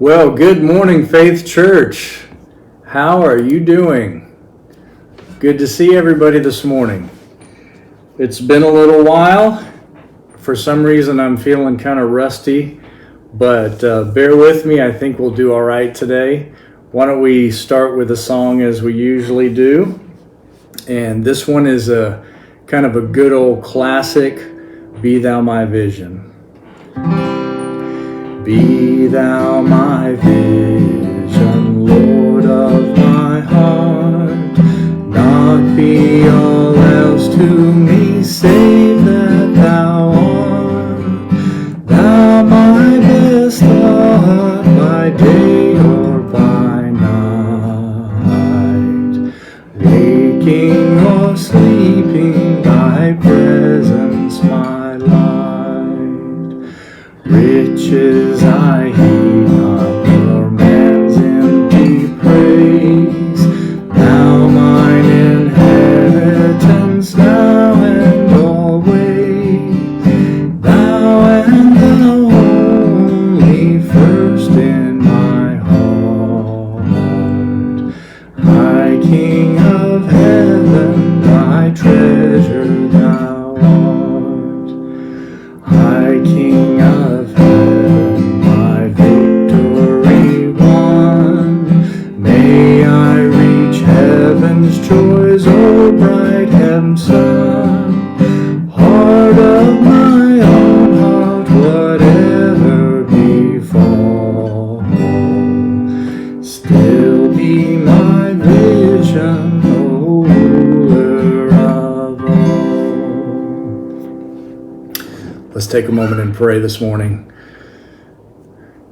Well, good morning, Faith Church. How are you doing? Good to see everybody this morning. It's been a little while. For some reason, I'm feeling kind of rusty, but bear with me. I think we'll do all right today. Why don't we start with a song as we usually do? And this one is a kind of a good old classic, Be Thou My Vision. Be thou my vision, Lord of my heart, not be all else to me, save that thou art. Thou my best thought, by day or by night, waking or sleeping, thy presence my light. Riches I heed not, nor man's empty praise. Thou mine inheritance, now and always. Thou and thou only, first in my heart. High King of heaven, my treasure thou art. High King of heaven, my victory won. May I reach heaven's joys, O bright heaven's sun. Heart of my own heart, whatever befall, still be my vision, O ruler of all. Let's take a moment and pray this morning.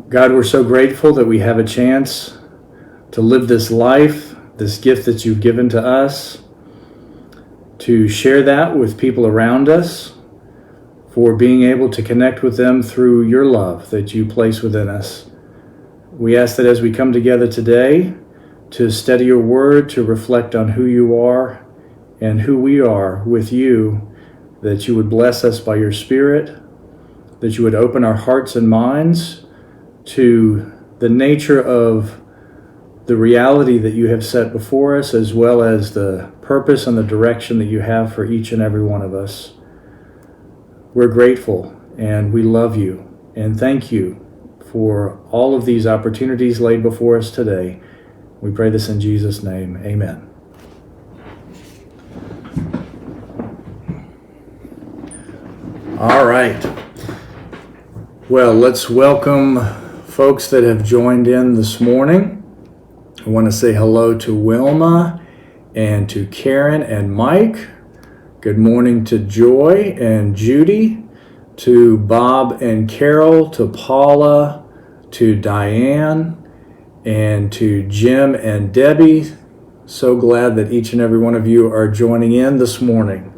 God, we're so grateful that we have a chance to live this life, this gift that you've given to us, to share that with people around us, for being able to connect with them through your love that you place within us. We ask that as we come together today to study your word, to reflect on who you are and who we are with you, that you would bless us by your Spirit, that you would open our hearts and minds to the nature of the reality that you have set before us, as well as the purpose and the direction that you have for each and every one of us. We're grateful and we love you and thank you for all of these opportunities laid before us today. We pray this in Jesus' name. Amen. All right. Well, let's welcome folks that have joined in this morning. I want to say hello to Wilma and to Karen and Mike. Good morning to Joy and Judy, to Bob and Carol, to Paula, to Diane, and to Jim and Debbie. So glad that each and every one of you are joining in this morning.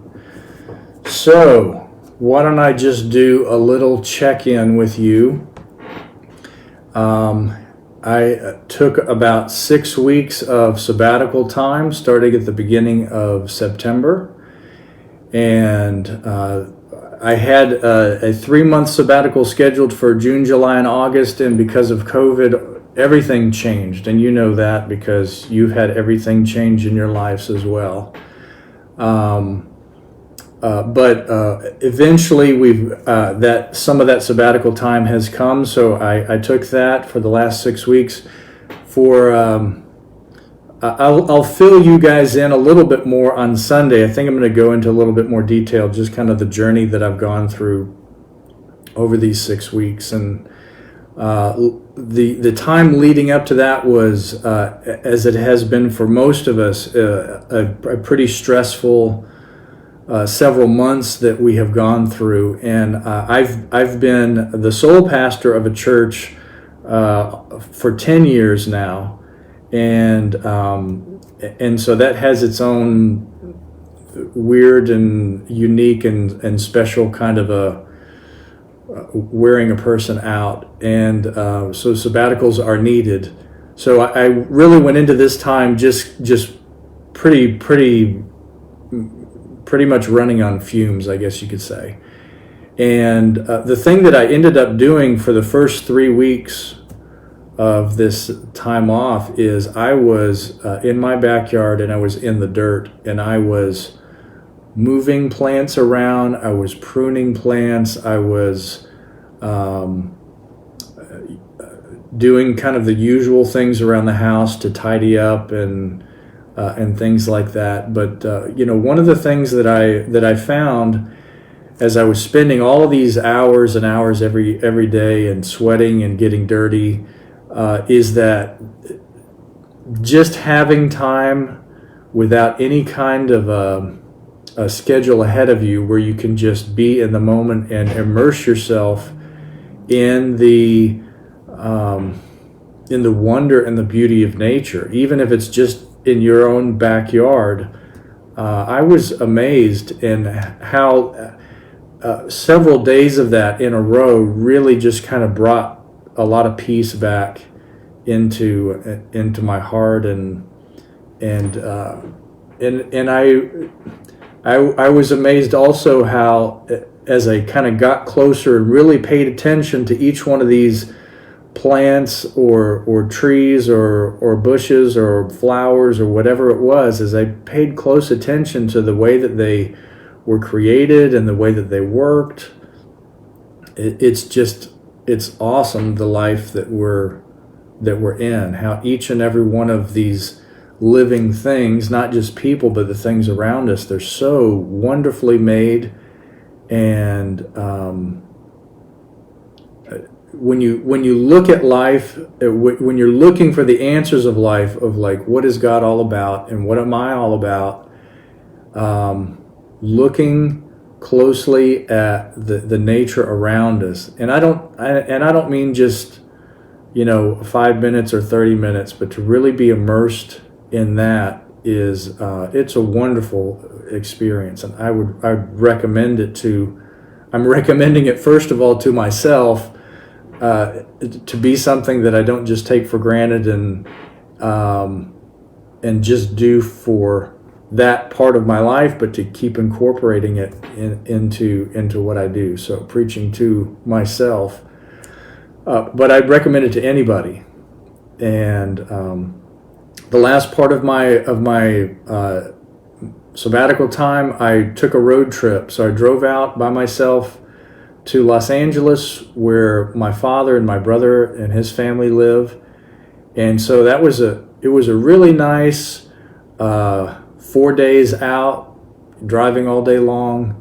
So, why don't I just do a little check-in with you? I took about 6 weeks of sabbatical time starting at the beginning of September, and I had a 3-month sabbatical scheduled for June, July, and August, and because of COVID, everything changed, and you know that because you've had everything change in your lives as well. But eventually that some of that sabbatical time has come, so I took that for the last 6 weeks. I'll fill you guys in a little bit more on Sunday. I think I'm going to go into a little bit more detail, just kind of the journey that I've gone through over these 6 weeks. And the time leading up to that was, as it has been for most of us, a pretty stressful several months that we have gone through, and I've been the sole pastor of a church for 10 years now, and so that has its own weird and unique and special kind of a wearing a person out, and so sabbaticals are needed. So I really went into this time just pretty much running on fumes, I guess you could say. And the thing that I ended up doing for the first 3 weeks of this time off is I was in my backyard, and I was in the dirt, and I was moving plants around. I was pruning plants. I was doing kind of the usual things around the house to tidy up and things like that. But one of the things that I found as I was spending all of these hours and hours every day and sweating and getting dirty, is that just having time without any kind of a schedule ahead of you, where you can just be in the moment and immerse yourself in the wonder and the beauty of nature, even if it's just in your own backyard. I was amazed in how several days of that in a row really just kind of brought a lot of peace back into my heart, and I was amazed also how, as I kind of got closer and really paid attention to each one of these plants or trees or bushes or flowers or whatever it was, as I paid close attention to the way that they were created and the way that they worked, it's awesome, the life that we're in, how each and every one of these living things, not just people, but the things around us, they're so wonderfully made. And when you look at life, when you're looking for the answers of life, of like, what is God all about and what am I all about, looking closely at the nature around us, and I don't mean just 5 minutes or 30 minutes, but to really be immersed in that is it's a wonderful experience, and I'd recommend it to. I'm recommending it first of all to myself, to be something that I don't just take for granted and just do for that part of my life, but to keep incorporating it into what I do. So preaching to myself, but I'd recommend it to anybody. And the last part of my sabbatical time, I took a road trip. So I drove out by myself to Los Angeles, where my father and my brother and his family live. And so it was a really nice 4 days out, driving all day long.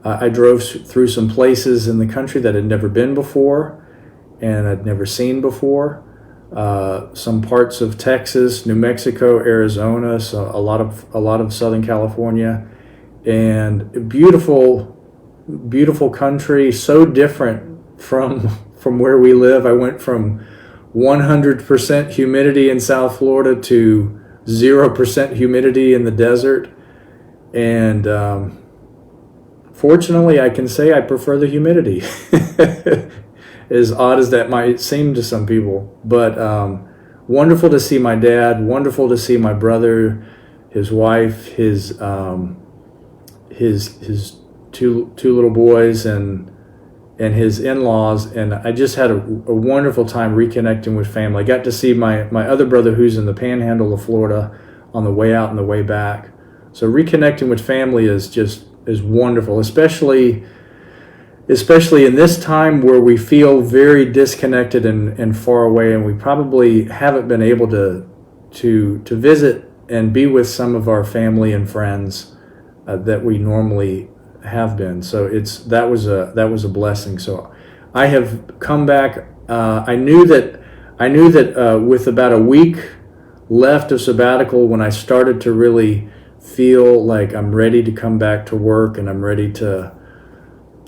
I drove through some places in the country that I'd never been before and I'd never seen before. Some parts of Texas, New Mexico, Arizona, so a lot of Southern California, and beautiful country, so different from where we live. I went from 100% humidity in South Florida to 0% humidity in the desert, and fortunately I can say I prefer the humidity. As odd as that might seem to some people, but wonderful to see my dad, wonderful to see my brother, his wife, his two little boys, and his in-laws, and I just had a wonderful time reconnecting with family. I got to see my other brother, who's in the panhandle of Florida, on the way out and the way back. So reconnecting with family is wonderful, especially in this time where we feel very disconnected and far away, and we probably haven't been able to visit and be with some of our family and friends that we normally have been. So that was a blessing. So I have come back. I knew that with about a week left of sabbatical, when I started to really feel like I'm ready to come back to work, and I'm ready to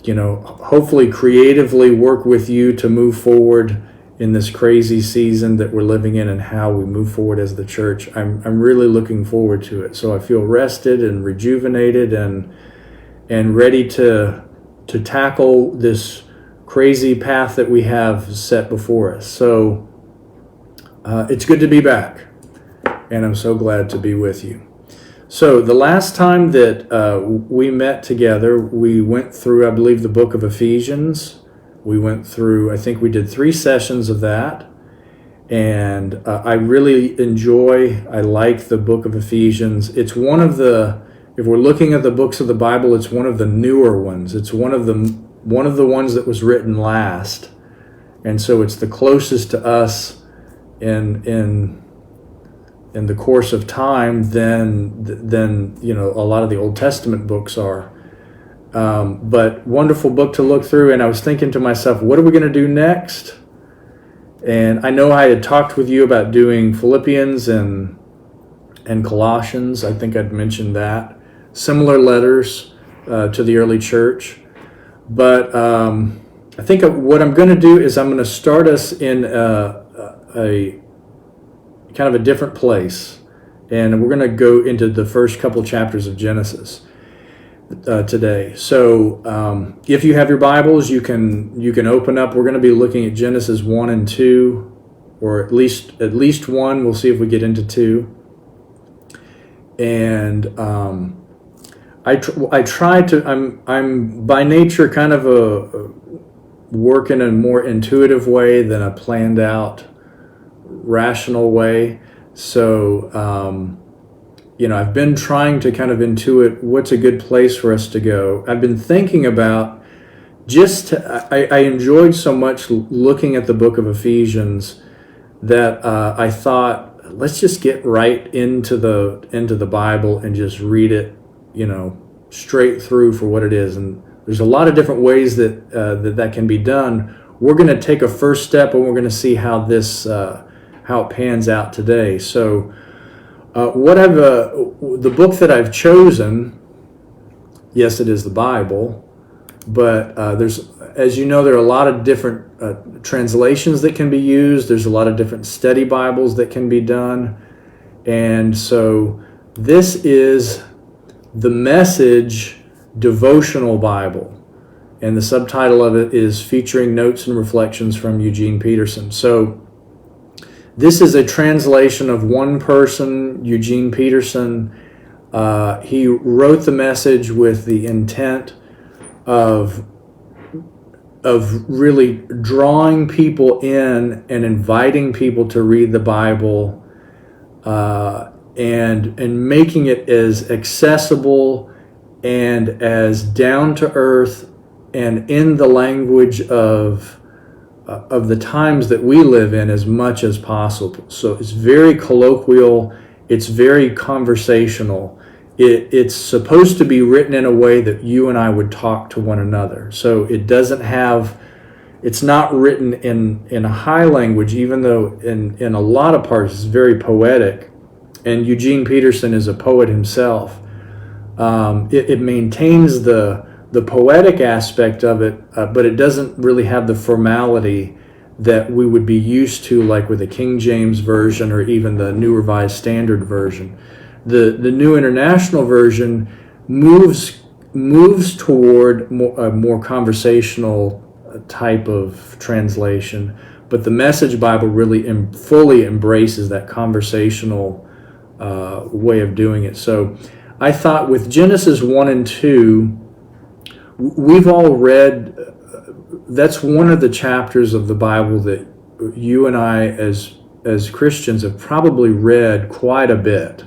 hopefully creatively work with you to move forward in this crazy season that we're living in, and how we move forward as the church. I'm really looking forward to it. So I feel rested and rejuvenated and ready to tackle this crazy path that we have set before us. So it's good to be back, and I'm so glad to be with you. So the last time that we met together, we went through, I believe, the book of Ephesians. We went through, I think we did 3 sessions of that. And I really I like the book of Ephesians. It's one of the, if we're looking at the books of the Bible, it's one of the newer ones. It's one of the ones that was written last. And so it's the closest to us in the course of time than a lot of the Old Testament books are. But wonderful book to look through. And I was thinking to myself, what are we going to do next? And I know I had talked with you about doing Philippians and Colossians. I think I'd mentioned that. Similar letters to the early church. But I think what I'm going to do is I'm going to start us in a kind of a different place. And we're going to go into the first couple chapters of Genesis today. So if you have your Bibles, you can open up. We're going to be looking at Genesis 1 and 2, or at least 1. We'll see if we get into 2. And I try to. I'm by nature kind of a work in a more intuitive way than a planned out, rational way. So. I've been trying to kind of intuit what's a good place for us to go. I've been thinking about I enjoyed so much looking at the book of Ephesians that I thought, let's just get right into the Bible and just read it, straight through for what it is. And there's a lot of different ways that can be done. We're going to take a first step, and we're going to see how it pans out today. So. The book that I've chosen, yes, it is the Bible, but as you know, there are a lot of different translations that can be used. There's a lot of different study Bibles that can be done. And so this is the Message Devotional Bible. And the subtitle of it is Featuring Notes and Reflections from Eugene Peterson. So this is a translation of one person, Eugene Peterson. He wrote the Message with the intent of really drawing people in and inviting people to read the Bible, and making it as accessible and as down to earth and in the language of the times that we live in as much as possible. So it's very colloquial, it's very conversational. It's supposed to be written in a way that you and I would talk to one another. So it's not written in a high language, even though in a lot of parts it's very poetic. And Eugene Peterson is a poet himself. It maintains the poetic aspect of it, but it doesn't really have the formality that we would be used to, like with the King James Version or even the New Revised Standard Version. The New International Version moves toward a more conversational type of translation, but the Message Bible really fully embraces that conversational way of doing it. So I thought with Genesis 1 and 2, we've all read, that's one of the chapters of the Bible that you and I as Christians have probably read quite a bit.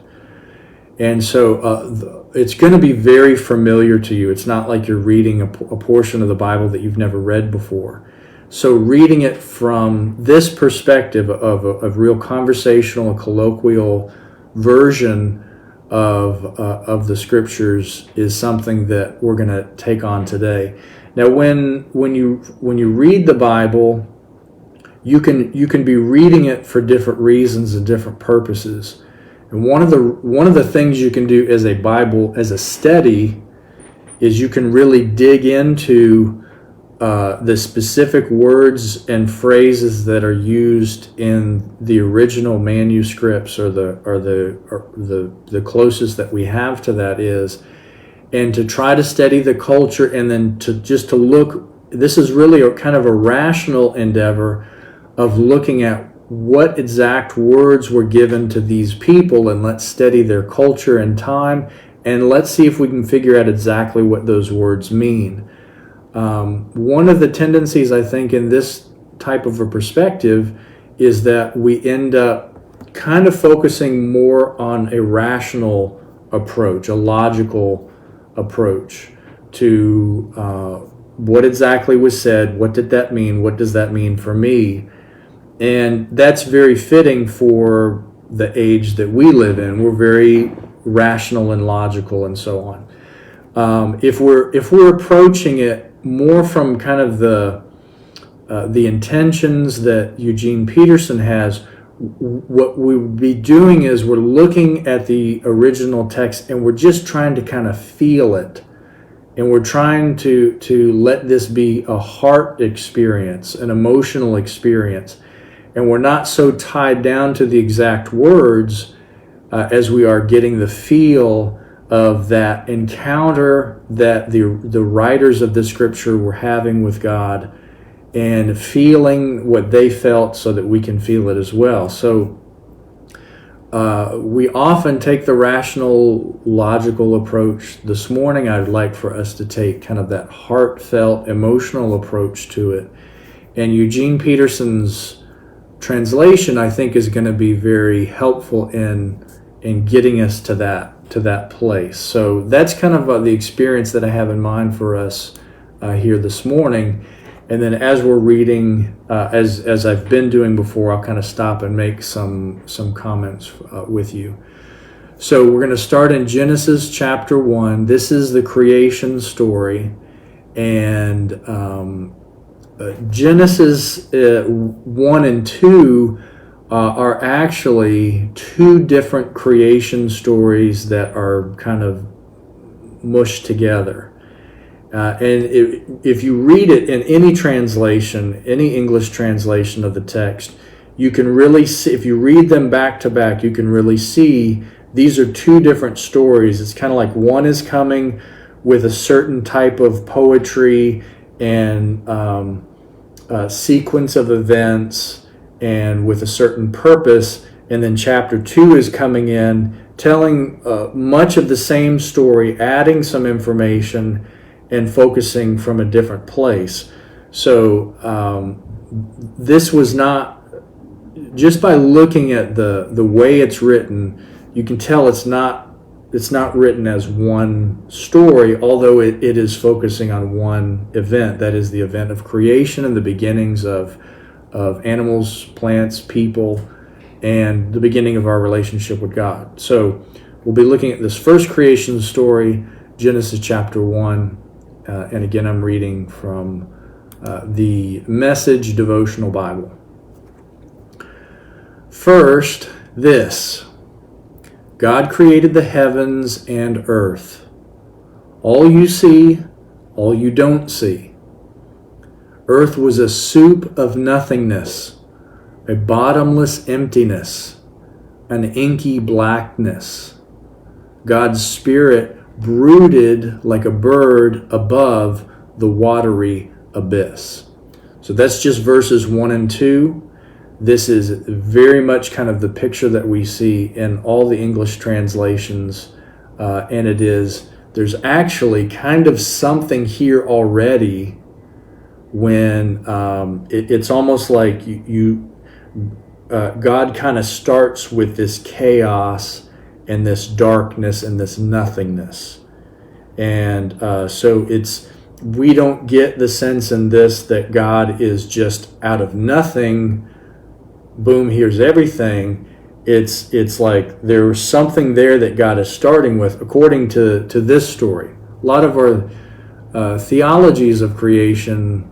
And so it's going to be very familiar to you. It's not like you're reading a portion of the Bible that you've never read before. So reading it from this perspective of real conversational, colloquial version of the Scriptures is something that we're going to take on today. Now, when you read the Bible, you can be reading it for different reasons and different purposes. And one of the things you can do as a study is you can really dig into the specific words and phrases that are used in the original manuscripts, or the closest that we have to that is, and to try to study the culture, and then to look. This is really a kind of a rational endeavor of looking at what exact words were given to these people, and let's study their culture and time, and let's see if we can figure out exactly what those words mean. One of the tendencies, I think, in this type of a perspective is that we end up kind of focusing more on a rational approach, a logical approach to what exactly was said, what did that mean, what does that mean for me? And that's very fitting for the age that we live in. We're very rational and logical and so on. If we're approaching it more from kind of the intentions that Eugene Peterson has, what we would be doing is we're looking at the original text and we're just trying to kind of feel it. And we're trying to let this be a heart experience, an emotional experience. And we're not so tied down to the exact words as we are getting the feel of that encounter that the writers of the scripture were having with God, and feeling what they felt so that we can feel it as well. So we often take the rational, logical approach. This morning I'd like for us to take kind of that heartfelt, emotional approach to it. And Eugene Peterson's translation, I think, is going to be very helpful in getting us to that place. So that's kind of the experience that I have in mind for us here this morning. And then as we're reading, as I've been doing before, I'll kind of stop and make some comments with you. So we're going to start in Genesis chapter 1. This is the creation story. And Genesis 1 and 2 are actually two different creation stories that are kind of mushed together. And if you read it in any translation, any English translation of the text, you can really see, if you read them back to back, you can really see these are two different stories. It's kind of like one is coming with a certain type of poetry and sequence of events and with a certain purpose, and then chapter 2 is coming in telling much of the same story, adding some information and focusing from a different place. So this was not, just by looking at the way it's written, you can tell it's not written as one story, although it is focusing on one event, that is the event of creation and the beginnings of animals, plants, people, and the beginning of our relationship with God. So we'll be looking at this first creation story, Genesis chapter 1. And again, I'm reading from the Message Devotional Bible. First, this: God created the heavens and earth. All you see, all you don't see. Earth was a soup of nothingness, a bottomless emptiness, an inky blackness. God's Spirit brooded like a bird above the watery abyss. So that's just verses 1 and 2. This is very much kind of the picture that we see in all the English translations. And there's actually kind of something here already when it's almost like God kind of starts with this chaos and this darkness and this nothingness. And so we don't get the sense in this that God is just out of nothing, boom, here's everything. It's like there's something there that God is starting with, according to this story. A lot of our theologies of creation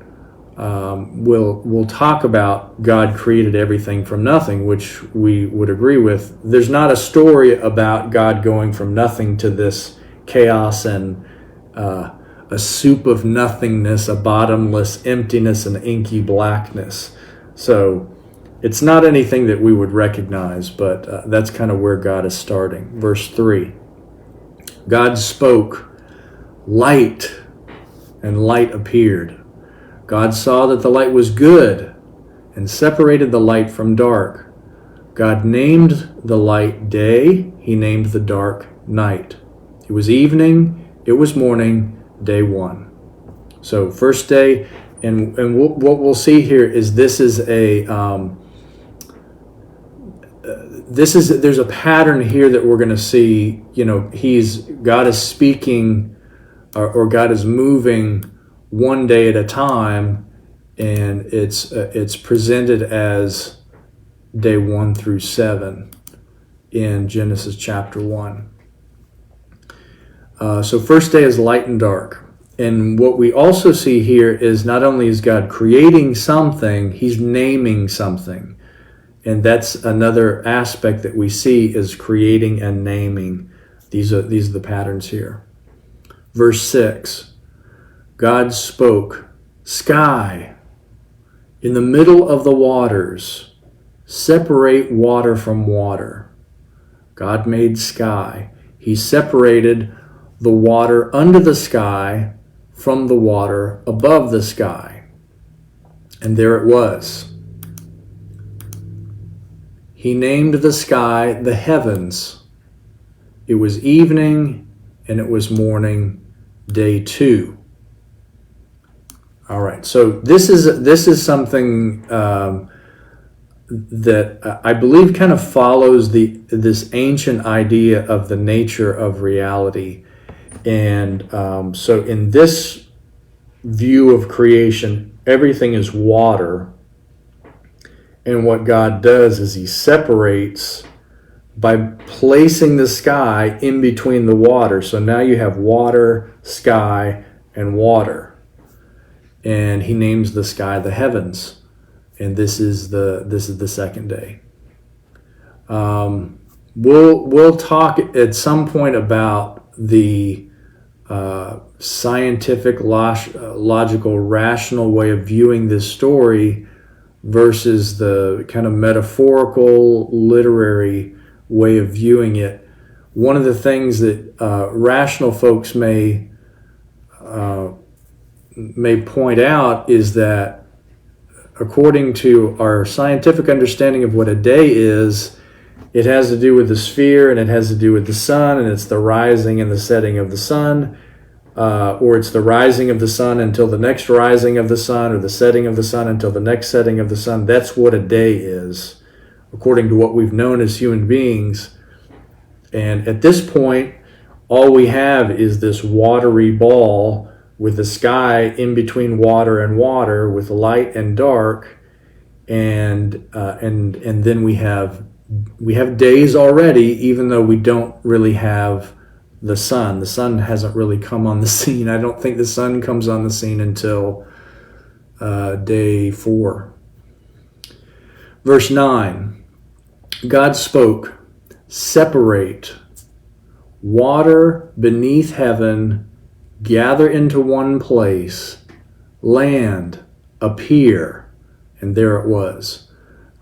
will talk about God created everything from nothing, which we would agree with. There's not a story about God going from nothing to this chaos and a soup of nothingness, a bottomless emptiness, and inky blackness. So it's not anything that we would recognize, but that's kind of where God is starting. Verse 3, God spoke, light, and light appeared. God saw that the light was good and separated the light from dark. God named the light day, he named the dark night. It was evening, it was morning, day 1. So first day, and what we'll see here is this is there's a pattern here that we're going to see. God is speaking, or God is moving one day at a time, and it's presented as day 1 through 7 in Genesis chapter 1. So first day is light and dark. And what we also see here is not only is God creating something, he's naming something. And that's another aspect that we see is creating and naming. These are the patterns here. Verse 6, God spoke, sky, in the middle of the waters, separate water from water. God made sky. He separated the water under the sky from the water above the sky. And there it was. He named the sky the heavens. It was evening and it was morning, day 2. All right, so this is something that I believe kind of follows this ancient idea of the nature of reality. And so in this view of creation, everything is water. And what God does is he separates by placing the sky in between the water. So now you have water, sky, and water. And he names the sky the heavens. And this is the second day. We'll talk at some point about the scientific, logical, rational way of viewing this story versus the kind of metaphorical, literary way of viewing it. One of the things that rational folks may point out is that according to our scientific understanding of what a day is, it has to do with the sphere and it has to do with the sun, and it's the rising and the setting of the sun, or it's the rising of the sun until the next rising of the sun, or the setting of the sun until the next setting of the sun. That's what a day is, according to what we've known as human beings. And at this point, all we have is this watery ball with the sky in between water and water, with light and dark, and then we have days already, even though we don't really have the sun. The sun hasn't really come on the scene. I don't think the sun comes on the scene until day 4. Verse 9, God spoke, separate water beneath heaven, gather into one place, land, appear. And there it was.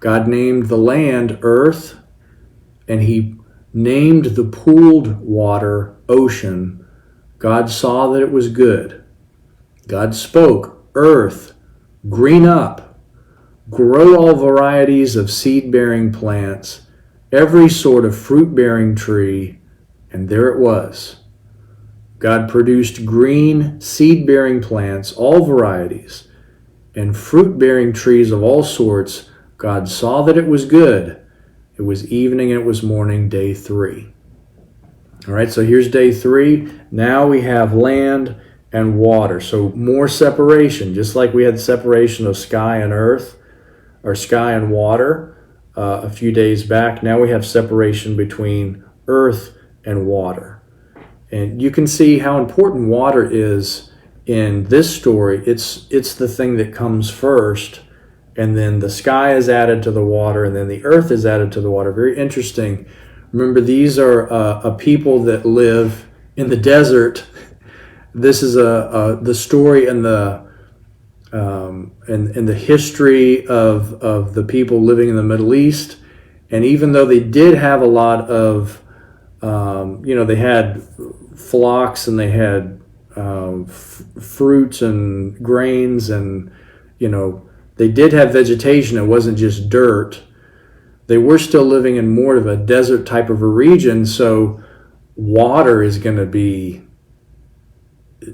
God named the land earth, and he named the pooled water ocean. God saw that it was good. God spoke, earth, green up, grow all varieties of seed-bearing plants, every sort of fruit-bearing tree, and there it was. God produced green, seed-bearing plants, all varieties, and fruit-bearing trees of all sorts. God saw that it was good. It was evening and it was morning, day 3. All right, so here's day 3. Now we have land and water. So more separation, just like we had separation of sky and earth, or sky and water a few days back. Now we have separation between earth and water. And you can see how important water is in this story. It's the thing that comes first, and then the sky is added to the water, and then the earth is added to the water. Very interesting. Remember, these are a people that live in the desert. This is the story and the history of the people living in the Middle East. And even though they did have a lot of they had flocks and they had fruits and grains, and they did have vegetation. It wasn't just dirt. They were still living in more of a desert type of a region, so water is going to be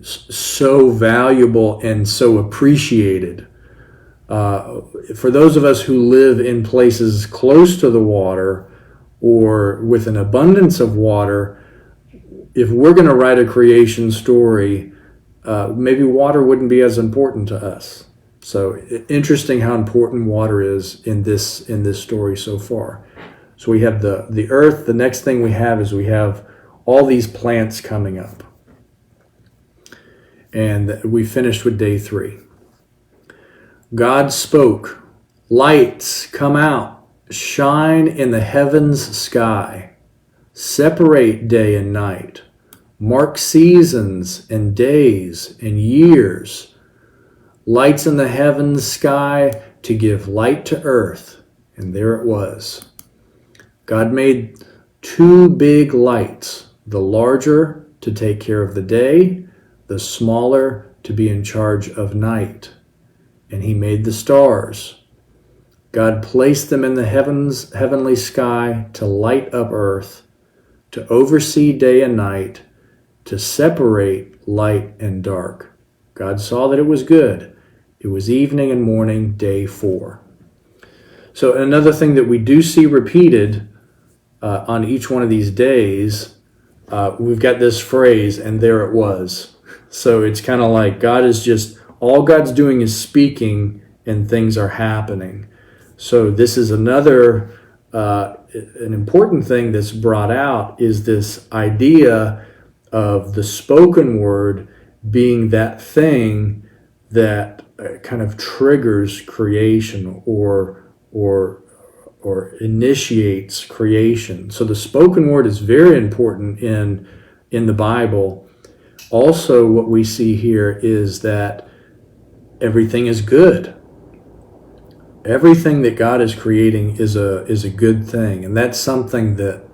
so valuable and so appreciated. For those of us who live in places close to the water or with an abundance of water, if we're going to write a creation story, maybe water wouldn't be as important to us. So interesting how important water is in this story so far. So we have the earth. The next thing we have all these plants coming up. And we finished with day 3. God spoke, lights come out, shine in the heavens sky, separate day and night, mark seasons and days and years, lights in the heavens sky to give light to earth. And there it was. God made 2 big lights, the larger to take care of the day, the smaller to be in charge of night. And he made the stars. God placed them in the heavenly sky to light up earth, to oversee day and night, to separate light and dark. God saw that it was good. It was evening and morning, day 4. So another thing that we do see repeated on each one of these days, we've got this phrase, and there it was. So it's kind of like God is just, all God's doing is speaking and things are happening. So this is another, an important thing that's brought out is this idea of the spoken word being that thing that kind of triggers creation or initiates creation. So the spoken word is very important in the Bible. Also, what we see here is that everything is good. Everything that God is creating is a good thing, and that's something that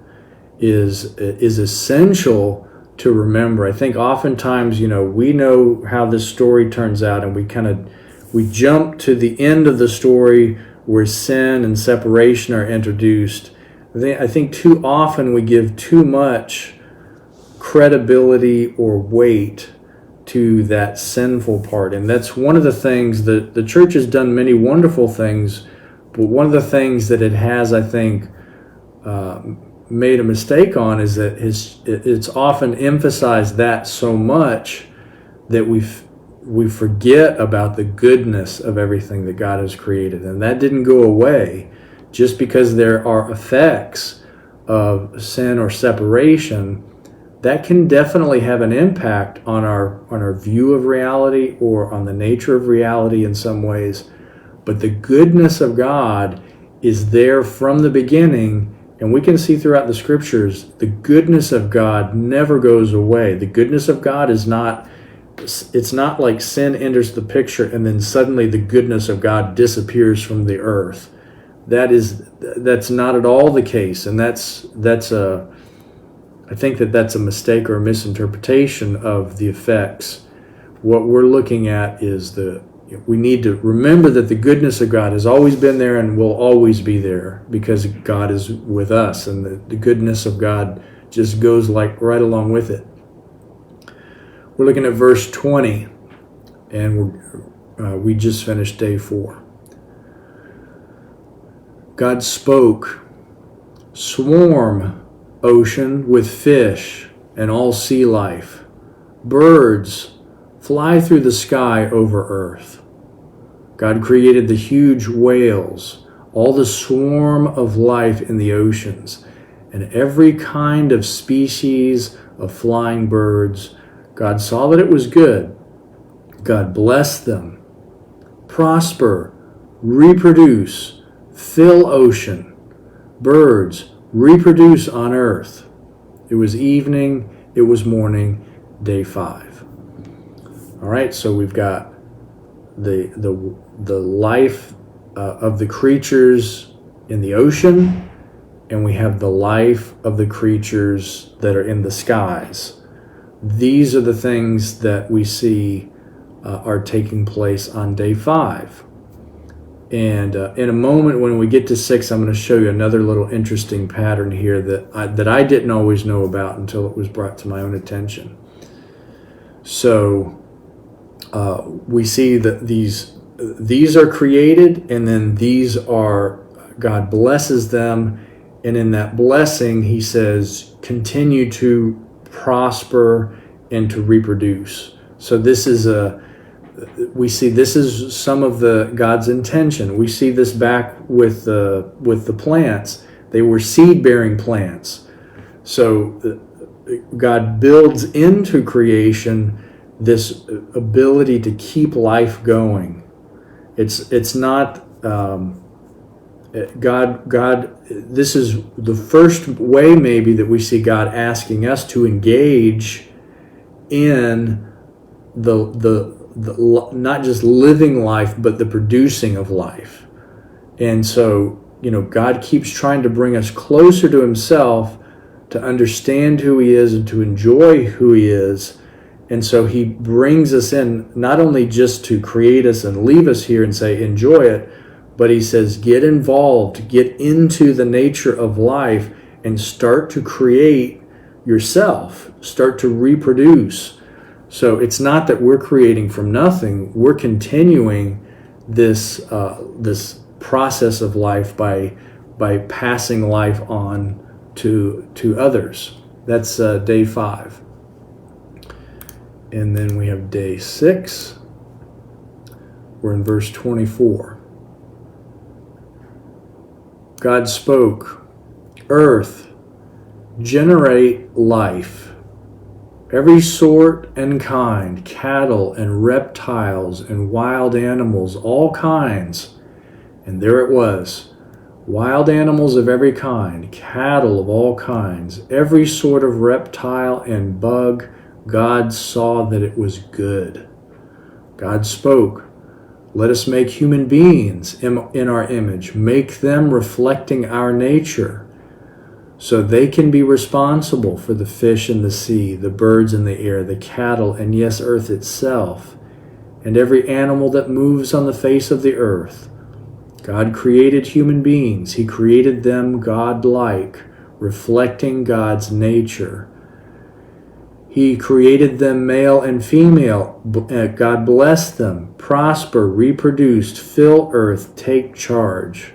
is essential to remember. I think oftentimes, we know how this story turns out, and we jump to the end of the story where sin and separation are introduced. I think too often we give too much credibility or weight to that sinful part. And that's one of the things that the church has done many wonderful things, but one of the things that it has, I think, made a mistake on is that it's often emphasized that so much that we forget about the goodness of everything that God has created. And that didn't go away just because there are effects of sin or separation. That can definitely have an impact on our view of reality or on the nature of reality in some ways. But the goodness of God is there from the beginning, and we can see throughout the scriptures, the goodness of God never goes away. The goodness of God is not, it's not like sin enters the picture and then suddenly the goodness of God disappears from the earth. That's not at all the case, and I think that's a mistake or a misinterpretation of the effects. What we're looking at is we need to remember that the goodness of God has always been there and will always be there because God is with us, and the goodness of God just goes like right along with it. We're looking at verse 20, and we just finished day 4. God spoke, "Swarm, ocean, with fish and all sea life. Birds, fly through the sky over earth." God created the huge whales, all the swarm of life in the oceans, and every kind of species of flying birds. God saw that it was good. God blessed them. Prosper, reproduce, fill ocean. Birds, reproduce on earth. It was evening, it was morning, day 5. All right, so we've got the life of the creatures in the ocean, and we have the life of the creatures that are in the skies. These are the things that we see are taking place on day 5. And in a moment when we get to 6, I'm going to show you another little interesting pattern here that I didn't always know about until it was brought to my own attention. So we see that these these are created, and then these are, God blesses them, and in that blessing, he says, continue to prosper and to reproduce. So we see this is some of God's intention. We see this back with the plants. They were seed-bearing plants. So God builds into creation this ability to keep life going. It's not God. This is the first way maybe that we see God asking us to engage in the not just living life, but the producing of life. And so, God keeps trying to bring us closer to himself, to understand who he is and to enjoy who he is. And so he brings us in not only just to create us and leave us here and say, enjoy it, but he says, get involved, get into the nature of life and start to create yourself, start to reproduce. So it's not that we're creating from nothing. We're continuing this process of life by passing life on to others. That's day 5. And then we have day 6. We're in verse 24. God spoke, earth, generate life, every sort and kind, cattle and reptiles and wild animals, all kinds. And there it was, wild animals of every kind, cattle of all kinds, every sort of reptile and bug. God saw that it was good. God spoke, let us make human beings in our image, make them reflecting our nature, so they can be responsible for the fish in the sea, the birds in the air, the cattle, and yes, earth itself, and every animal that moves on the face of the earth. God created human beings. He created them God-like, reflecting God's nature. He created them male and female. God blessed them. Prosper, reproduce, fill earth, take charge.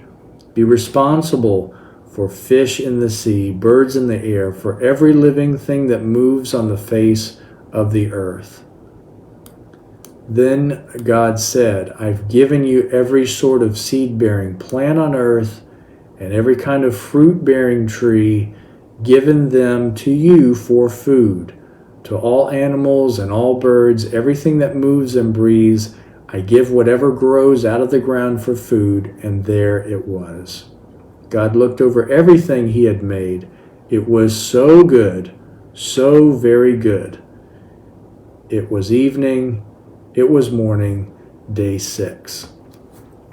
Be responsible for fish in the sea, birds in the air, for every living thing that moves on the face of the earth. Then God said, I've given you every sort of seed-bearing plant on earth and every kind of fruit-bearing tree, given them to you for food. To all animals and all birds, everything that moves and breathes, I give whatever grows out of the ground for food, and there it was. God looked over everything he had made. It was so good, so very good. It was evening, it was morning, day 6.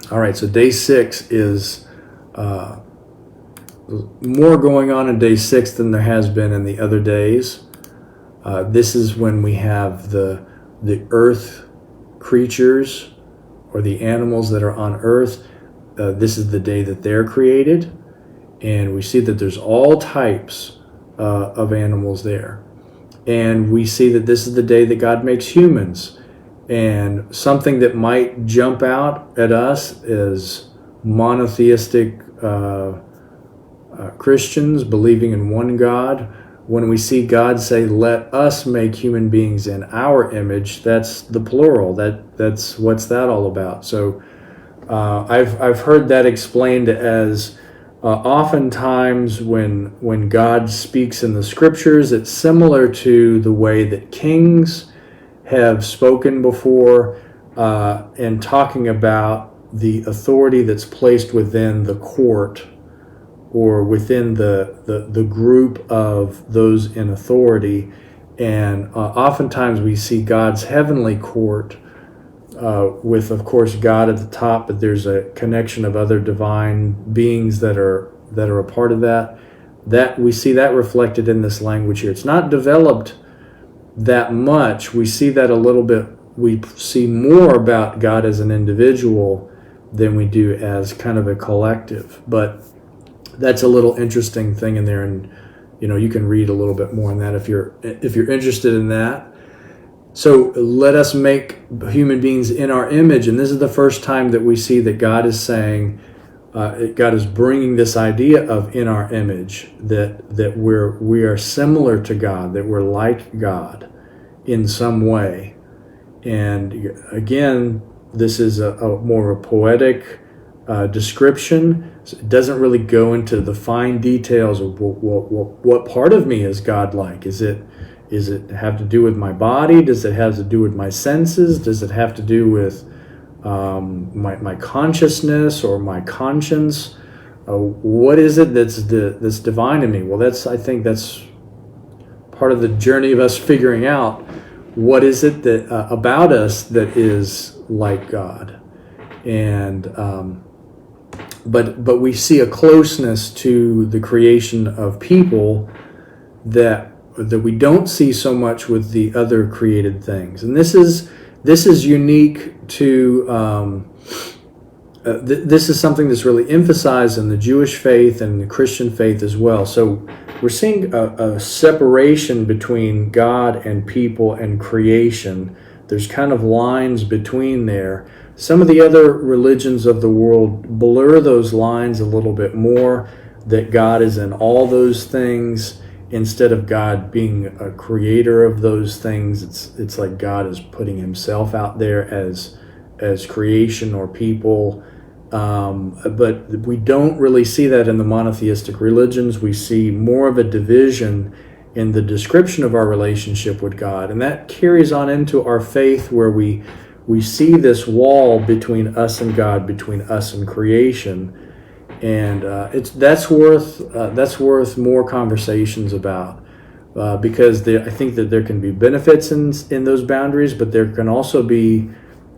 All right, so day 6 is more going on in day 6 than there has been in the other days. This is when we have the earth creatures or the animals that are on earth. This is the day that they're created, and we see that there's all types of animals there. And we see that this is the day that God makes humans. And something that might jump out at us as monotheistic Christians believing in one God, when we see God say, let us make human beings in our image, that's the plural. That's what's that all about? So I've heard that explained as oftentimes when God speaks in the scriptures, it's similar to the way that kings have spoken before and talking about the authority that's placed within the court or within the group of those in authority. And oftentimes we see God's heavenly court with, of course, God at the top, but there's a connection of other divine beings that are a part of that. That we see that reflected in this language here. It's not developed that much. We see that a little bit. We see more about God as an individual than we do as kind of a collective. But that's a little interesting thing in there, and you can read a little bit more on that if you're interested in that. So let us make human beings in our image. And this is the first time that we see that God is saying, God is bringing this idea of in our image, that we are similar to God, that we're like God in some way. And again, this is a more of a poetic description. So it doesn't really go into the fine details of what part of me is God-like. Is it have to do with my body? Does it have to do with my senses? Does it have to do with my consciousness or my conscience? What is it that's divine in me? Well, I think that's part of the journey of us figuring out what is it that about us that is like God. And but we see a closeness to the creation of people that we don't see so much with the other created things. And this is unique to this is something that's really emphasized in the Jewish faith and the Christian faith as well. So we're seeing a separation between God and people and creation. There's kind of lines between there. Some of the other religions of the world blur those lines a little bit more, that God is in all those things instead of God being a creator of those things. It's like God is putting himself out there as creation or people. But we don't really see that in the monotheistic religions. We see more of a division in the description of our relationship with God. And that carries on into our faith, where we see this wall between us and God, between us and creation. And that's worth more conversations about, because I think that there can be benefits in those boundaries, but there can also be,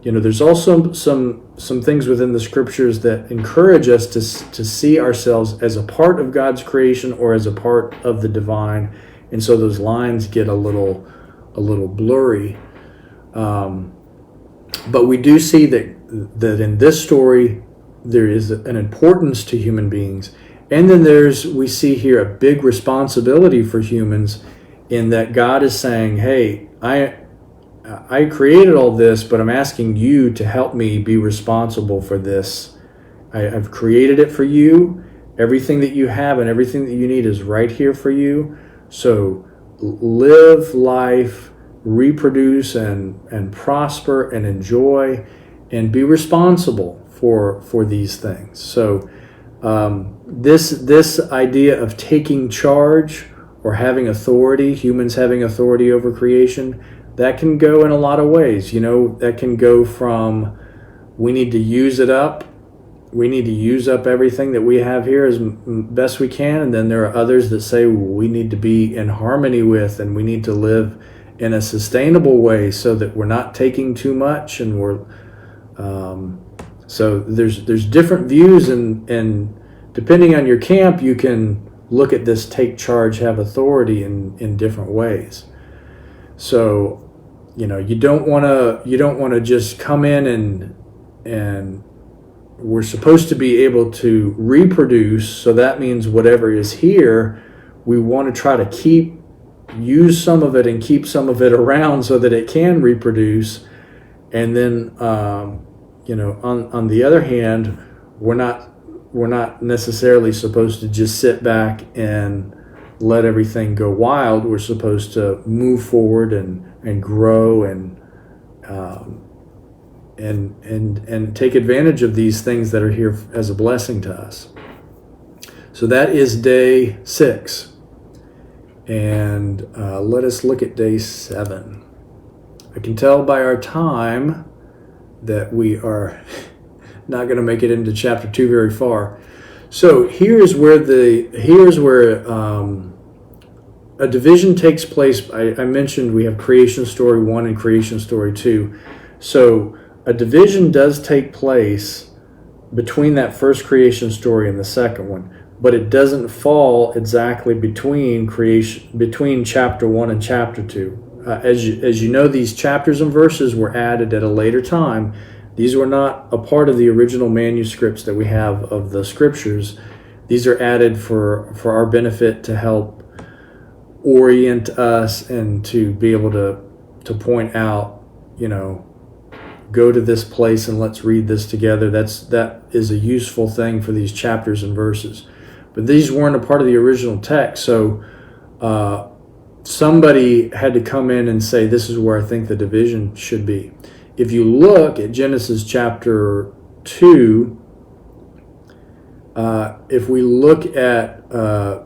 there's also some things within the scriptures that encourage us to see ourselves as a part of God's creation or as a part of the divine, and so those lines get a little blurry. But we do see that in this story there is an importance to human beings, and then we see here a big responsibility for humans, in that God is saying, hey, I created all this, but I'm asking you to help me be responsible for this. I've created it for you. Everything that you have and everything that you need is right here for you. So live life, reproduce and prosper and enjoy, and be responsible for these things. So this idea of taking charge or having authority, humans having authority over creation, that can go in a lot of ways. That can go from, we need to use it up. We need to use up everything that we have here as best we can. And then there are others that say we need to be in harmony with, and we need to live in a sustainable way so that we're not taking too much, and so there's different views, and depending on your camp, you can look at this take charge, have authority in different ways. So, you don't want to just come in and we're supposed to be able to reproduce. So that means whatever is here, we want to try to use some of it and keep some of it around so that it can reproduce. And then, on the other hand, we're not necessarily supposed to just sit back and let everything go wild. We're supposed to move forward and grow and take advantage of these things that are here as a blessing to us. So that is day 6. And let us look at day 7. I can tell by our time that we are not going to make it into chapter 2 very far. So here's where a division takes place. I mentioned we have creation story 1 and creation story 2. So a division does take place between that first creation story and the second one, but it doesn't fall exactly between chapter 1 and chapter 2. As you know, these chapters and verses were added at a later time. These were not a part of the original manuscripts that we have of the scriptures. These are added for our benefit, to help orient us and to be able to to point out, go to this place and let's read this together. That is a useful thing for these chapters and verses. But these weren't a part of the original text, so somebody had to come in and say, this is where I think the division should be. If you look at Genesis chapter 2, if we look at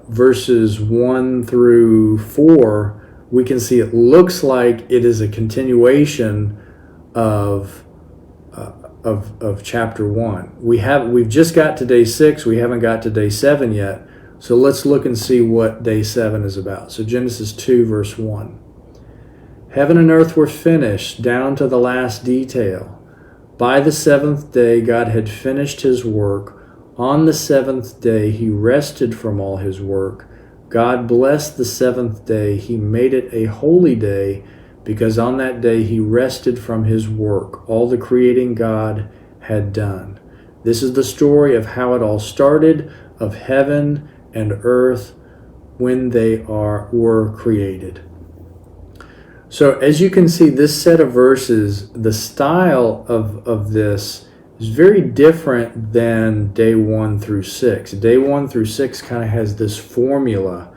verses 1 through 4, we can see it looks like it is a continuation of chapter 1. We've just got to day 6. We haven't got to day 7 yet. So let's look and see what day 7 is about. So Genesis 2 verse 1. Heaven and earth were finished down to the last detail. By the 7th day God had finished his work. On the 7th day he rested from all his work. God blessed the 7th day. He made it a holy day, because on that day he rested from his work, all the creating God had done. This is the story of how it all started, of heaven and earth when they were created. So as you can see, this set of verses, the style of this is very different than day 1 through 6. Day 1 through 6 kind of has this formula.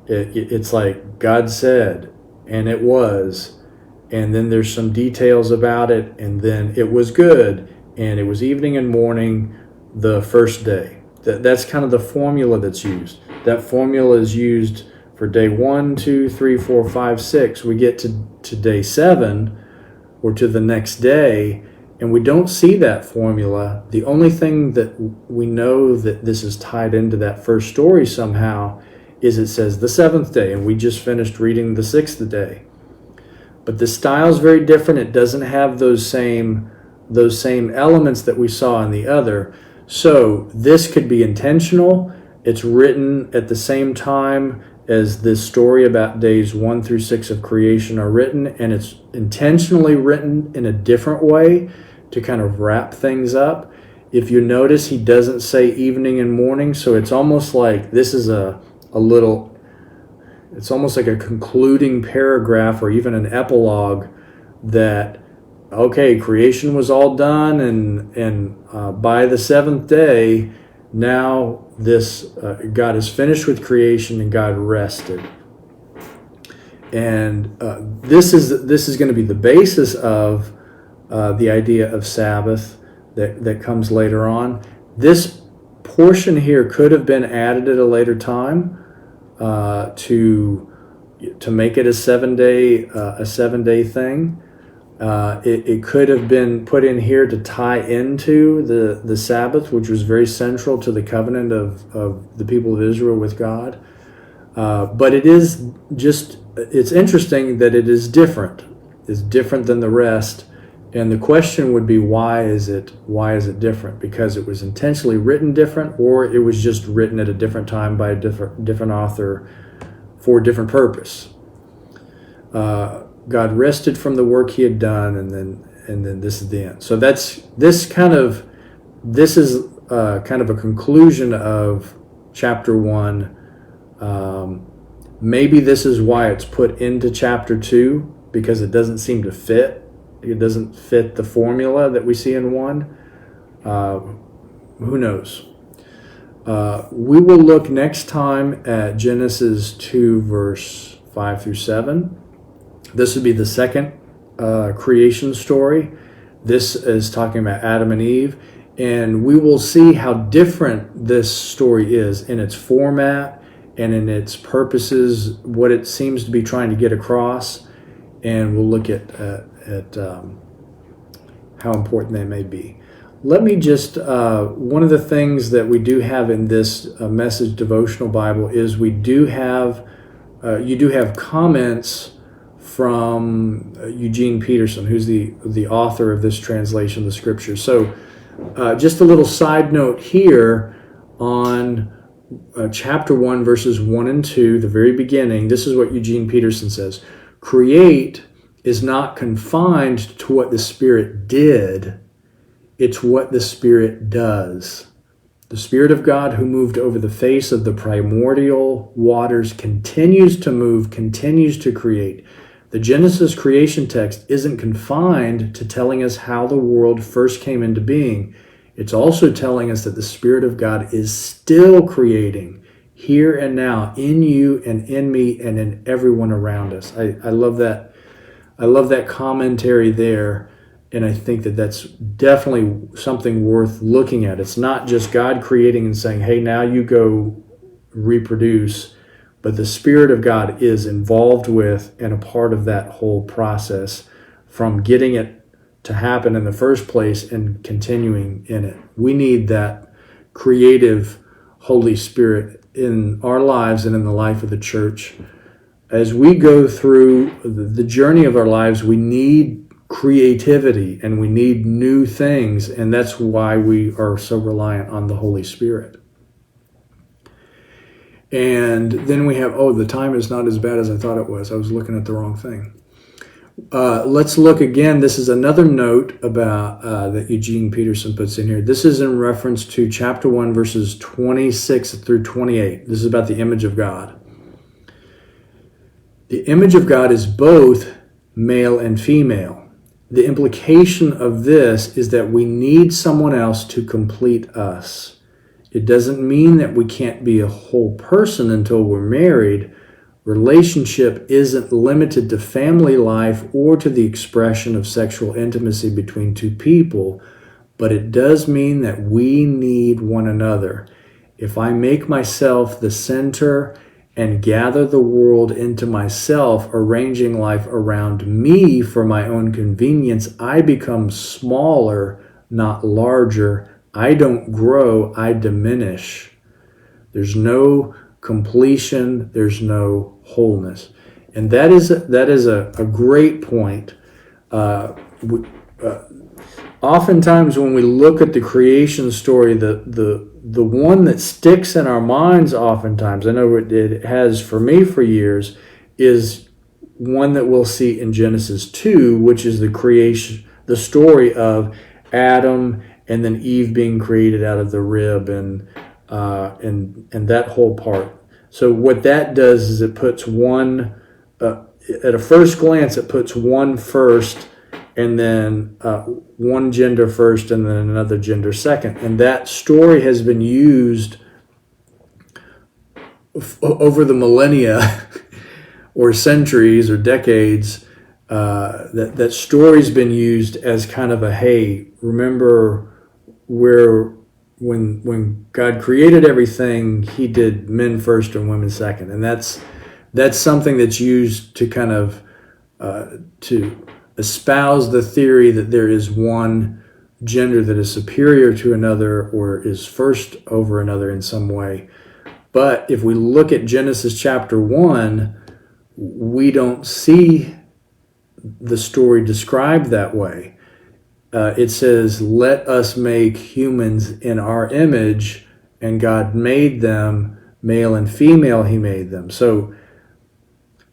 It's like God said, and it was, and then there's some details about it, and then it was good, and it was evening and morning the first day. That's kind of the formula that's used. That formula is used for day 1, 2, 3, 4, 5, 6. We get to day 7, or to the next day, and we don't see that formula. The only thing that we know that this is tied into that first story somehow is it says the 7th day, and we just finished reading the 6th day. But the style is very different. It doesn't have those same elements that we saw in the other. So this could be intentional. It's written at the same time as this story about days 1 through 6 of creation are written, and it's intentionally written in a different way to kind of wrap things up. If you notice, he doesn't say evening and morning, so it's almost like this is it's almost like a concluding paragraph or even an epilogue that, okay, creation was all done, and by the 7th day, now this God is finished with creation and God rested. And this is going to be the basis of the idea of Sabbath that comes later on. This portion here could have been added at a later time to make it a 7-day thing. It could have been put in here to tie into the Sabbath, which was very central to the covenant of the people of Israel with God. But it's interesting that it is different. It's different than the rest. And the question would be, why is it different? Because it was intentionally written different, or it was just written at a different time by a different author for a different purpose. God rested from the work he had done, and then this is the end. So this is kind of a conclusion of chapter 1. Maybe this is why it's put into chapter 2, because it doesn't seem to fit. It doesn't fit the formula that we see in 1. Who knows? We will look next time at Genesis 2, verse 5 through 7. This would be the second creation story. This is talking about Adam and Eve. And we will see how different this story is in its format and in its purposes, what it seems to be trying to get across. And we'll look at how important they may be. Let me just, one of the things that we do have in this Message Devotional Bible is you do have comments from Eugene Peterson, who's the author of this translation of the Scripture. So just a little side note here on chapter 1, verses 1 and 2, the very beginning. This is what Eugene Peterson says. Create is not confined to what the Spirit did. It's what the Spirit does. The Spirit of God who moved over the face of the primordial waters continues to move, continues to create. The Genesis creation text isn't confined to telling us how the world first came into being. It's also telling us that the Spirit of God is still creating here and now in you and in me and in everyone around us. I love that. I love that commentary there. And I think that that's definitely something worth looking at. It's not just God creating and saying, hey, now you go reproduce, but the Spirit of God is involved with and a part of that whole process from getting it to happen in the first place and continuing in it. We need that creative Holy Spirit in our lives and in the life of the church. As we go through the journey of our lives, we need creativity and we need new things, and that's why we are so reliant on the Holy Spirit. And then we have, the time is not as bad as I thought it was. I was looking at the wrong thing. Let's look again. This is another note about that Eugene Peterson puts in here. This is in reference to chapter 1, verses 26 through 28. This is about the image of God. The image of God is both male and female. The implication of this is that we need someone else to complete us. It doesn't mean that we can't be a whole person until we're married. Relationship isn't limited to family life or to the expression of sexual intimacy between two people, but it does mean that we need one another. If I make myself the center and gather the world into myself, arranging life around me for my own convenience, I become smaller, not larger. I don't grow, I diminish. There's no completion, there's no wholeness. And that is a great point. Oftentimes when we look at the creation story, the one that sticks in our minds oftentimes, I know it has for me for years, is one that we'll see in Genesis 2, which is the creation, the story of Adam and then Eve being created out of the rib and that whole part. So what that does is it puts one, at a first glance, it puts one first, and then one gender first and then another gender second. And that story has been used over the millennia or centuries or decades. That story's been used as kind of a, hey, remember when God created everything, he did men first and women second. And that's something that's used to kind of to espouse the theory that there is one gender that is superior to another or is first over another in some way. But if we look at Genesis chapter 1, we don't see the story described that way. It says, let us make humans in our image, and God made them, male and female he made them. So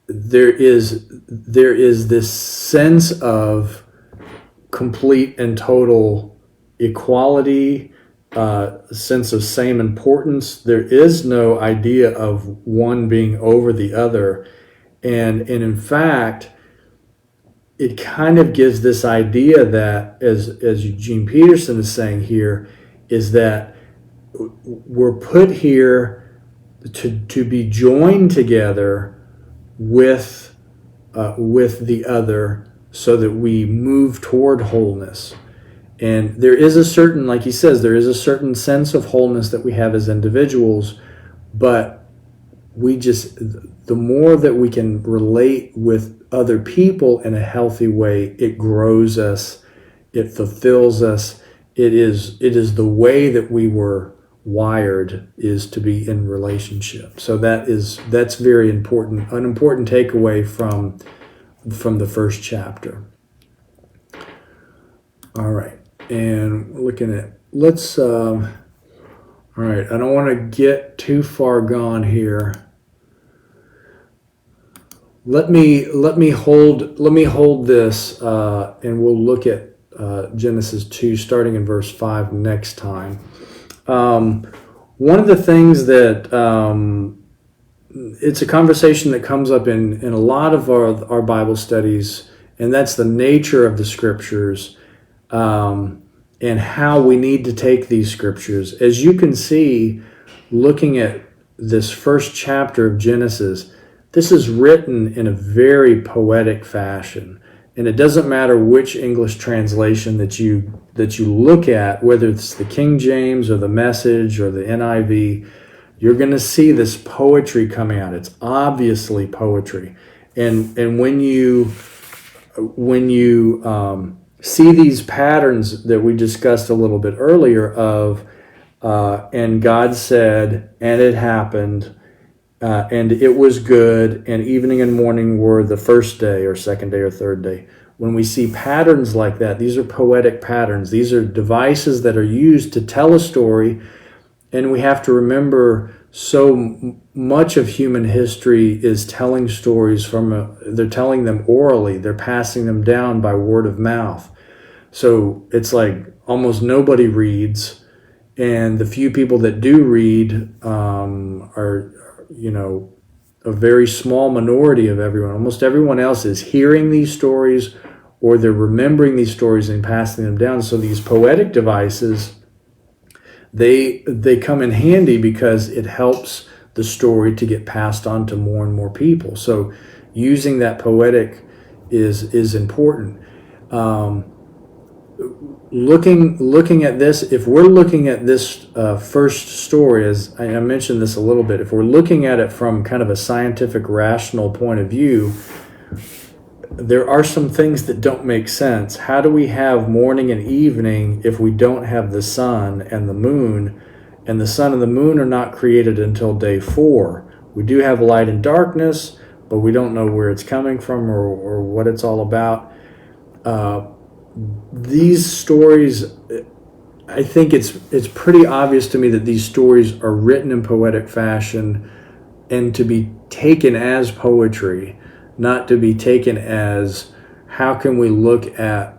there is this sense of complete and total equality, sense of same importance. There is no idea of one being over the other. And in fact, it kind of gives this idea that, as Eugene Peterson is saying here, is that we're put here to be joined together with the other so that we move toward wholeness. And there is a certain, like he says, there is a certain sense of wholeness that we have as individuals, but the more that we can relate with other people in a healthy way, it grows us, it fulfills us. It is the way that we were wired, is to be in relationship. So that's very important, an important takeaway from the first chapter. All right, and we're looking at, all right, I don't want to get too far gone here. Let me hold this, and we'll look at Genesis 2, starting in verse 5 next time. One of the things that it's a conversation that comes up in a lot of our Bible studies, and that's the nature of the scriptures, and how we need to take these scriptures. As you can see, looking at this first chapter of Genesis, this is written in a very poetic fashion. And it doesn't matter which English translation that you look at, whether it's the King James or the Message or the NIV, you're going to see this poetry coming out. It's obviously poetry. And when you see these patterns that we discussed a little bit earlier of, and God said, and it happened, and it was good, and evening and morning were the first day or second day or third day. When we see patterns like that, these are poetic patterns. These are devices that are used to tell a story, and we have to remember so much of human history is telling stories they're telling them orally. They're passing them down by word of mouth. So it's like almost nobody reads, and the few people that do read are, a very small minority of everyone. Almost everyone else is hearing these stories, or they're remembering these stories and passing them down. So these poetic devices, they come in handy because it helps the story to get passed on to more and more people. So using that poetic is important. Looking at this, if we're looking at this first story, as I mentioned this a little bit, if we're looking at it from kind of a scientific, rational point of view, there are some things that don't make sense. How do we have morning and evening if we don't have the sun and the moon? And the sun and the moon are not created until day 4. We do have light and darkness, but we don't know where it's coming from or what it's all about. These stories, I think it's pretty obvious to me that these stories are written in poetic fashion and to be taken as poetry, not to be taken as how can we look at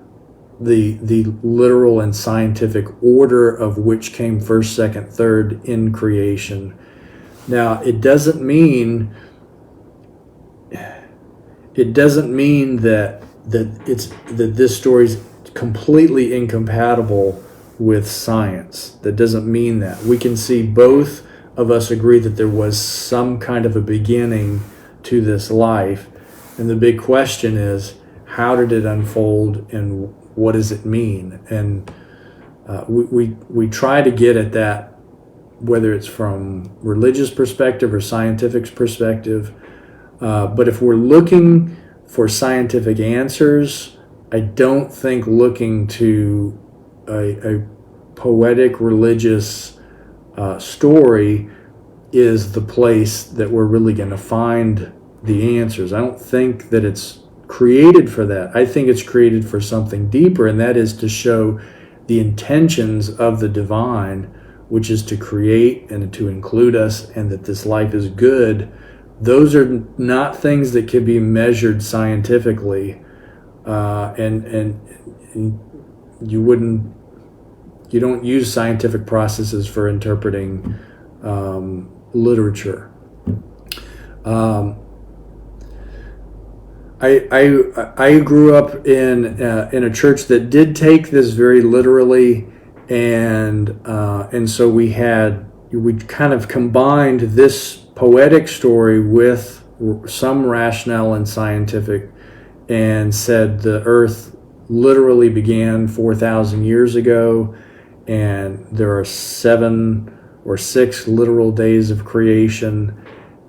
the literal and scientific order of which came first, second, third in creation. Now, it doesn't mean that this story is completely incompatible with science. That doesn't mean that. We can see both of us agree that there was some kind of a beginning to this life, and the big question is, how did it unfold and what does it mean? And we try to get at that, whether it's from religious perspective or scientific perspective. But if we're looking for scientific answers, I don't think looking to a poetic religious story is the place that we're really going to find the answers. I don't think that it's created for that. I think it's created for something deeper, and that is to show the intentions of the divine, which is to create and to include us, and that this life is good. Those are not things that can be measured scientifically, and you don't use scientific processes for interpreting literature. I grew up in a church that did take this very literally, and so we kind of combined this poetic story with some rationale and scientific, and said the earth literally began 4,000 years ago, and there are 7 or 6 literal days of creation.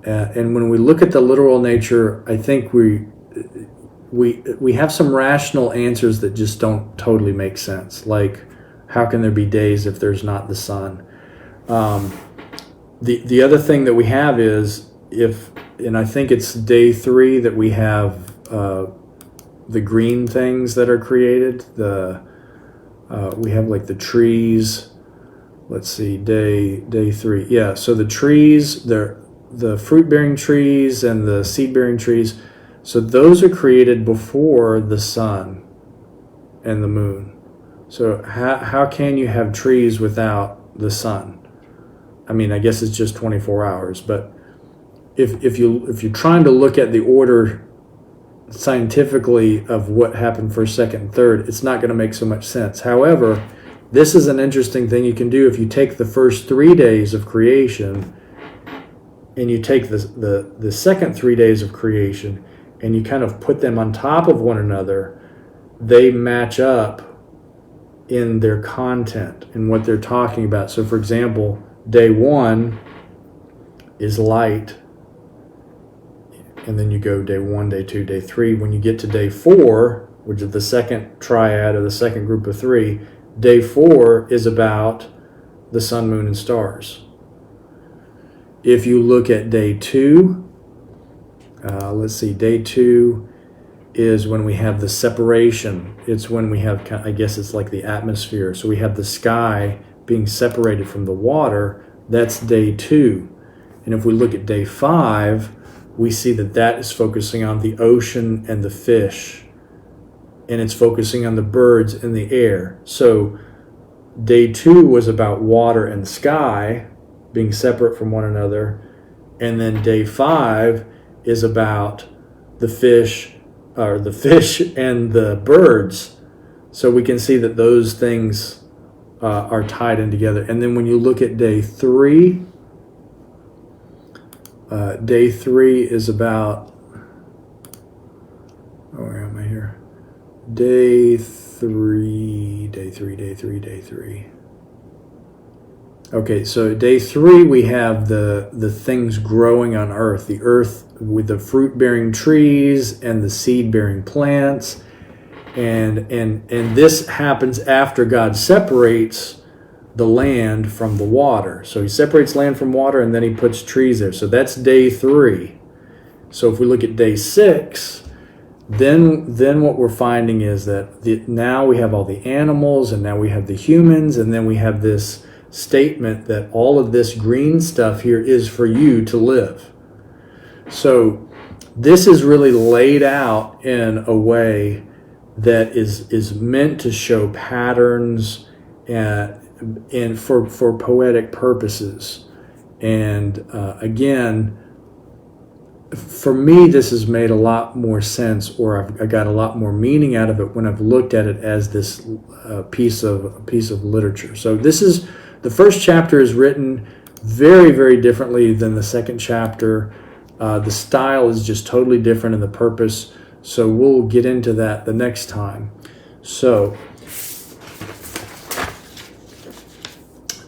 And when we look at the literal nature, I think we have some rational answers that just don't totally make sense. Like, how can there be days if there's not the sun? The other thing that we have is, and I think it's day 3 that we have the green things that are created. We have like the trees. Let's see, day 3. Yeah, so the trees, the fruit-bearing trees and the seed-bearing trees, so those are created before the sun and the moon. So how can you have trees without the sun? I mean, I guess it's just 24 hours, but if you're trying to look at the order scientifically of what happened first, second, and third, it's not going to make so much sense. However, this is an interesting thing you can do if you take the first 3 days of creation and you take the second 3 days of creation and you kind of put them on top of one another. They match up in their content and what they're talking about. So for example, day 1 is light, and then you go day 1, day 2, day 3. When you get to day 4, which is the second triad or the second group of 3, day 4 is about the sun, moon, and stars. If you look at day 2, day 2 is when we have the separation. It's when we have, I guess it's like the atmosphere. So we have the sky being separated from the water. That's day 2. And if we look at day 5, we see that is focusing on the ocean and the fish. And it's focusing on the birds in the air. So day 2 was about water and sky being separate from one another. And then day 5 is about the fish and the birds. So we can see that those things are tied in together. And then when you look at day 3, day 3 is about, where am I here? Day 3. Okay, so day 3 we have the things growing on earth, the earth with the fruit-bearing trees and the seed-bearing plants, and this happens after God separates the land from the water. So he separates land from water, and then he puts trees there. So that's day 3. So if we look at day 6, then what we're finding is that now we have all the animals, and now we have the humans, and then we have this statement that all of this green stuff here is for you to live. So this is really laid out in a way that is meant to show patterns and for poetic purposes. And again, for me, this has made a lot more sense, or I got a lot more meaning out of it when I've looked at it as this piece of literature. So this is the first chapter is written very, very differently than the second chapter. The style is just totally different in the purpose. So we'll get into that the next time. So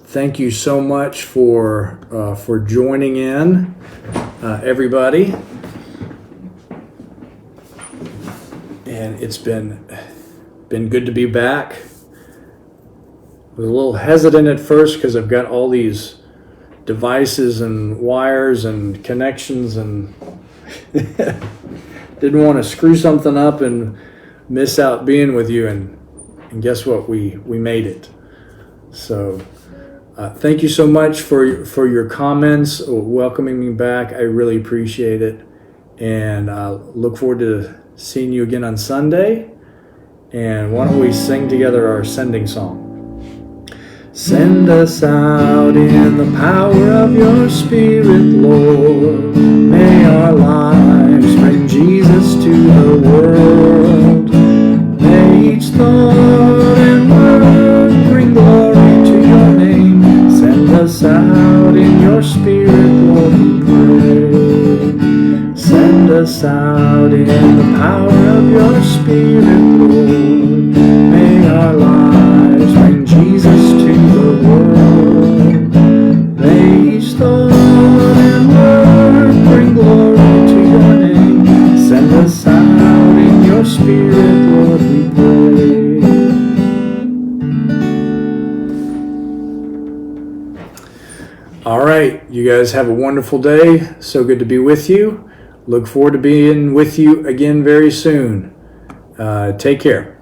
thank you so much for joining in, everybody. And it's been good to be back. I was a little hesitant at first because I've got all these devices and wires and connections, and didn't want to screw something up and miss out being with you. And guess what? We made it. So thank you so much for your comments, welcoming me back. I really appreciate it, and look forward to seeing you again on Sunday. And why don't we sing together our sending song? Send us out in the power of your Spirit, Lord. May our lives bring Jesus to the world. May each thought and word bring glory to your name. Send us out in your Spirit, Lord, we pray. Send us out in the power of your Spirit, Lord. May our lives bring Jesus to the world. May each thought and word bring glory to your name. Send us out in your Spirit, Lord, we pray. All right, you guys have a wonderful day. So good to be with you. Look forward to being with you again very soon. Take care.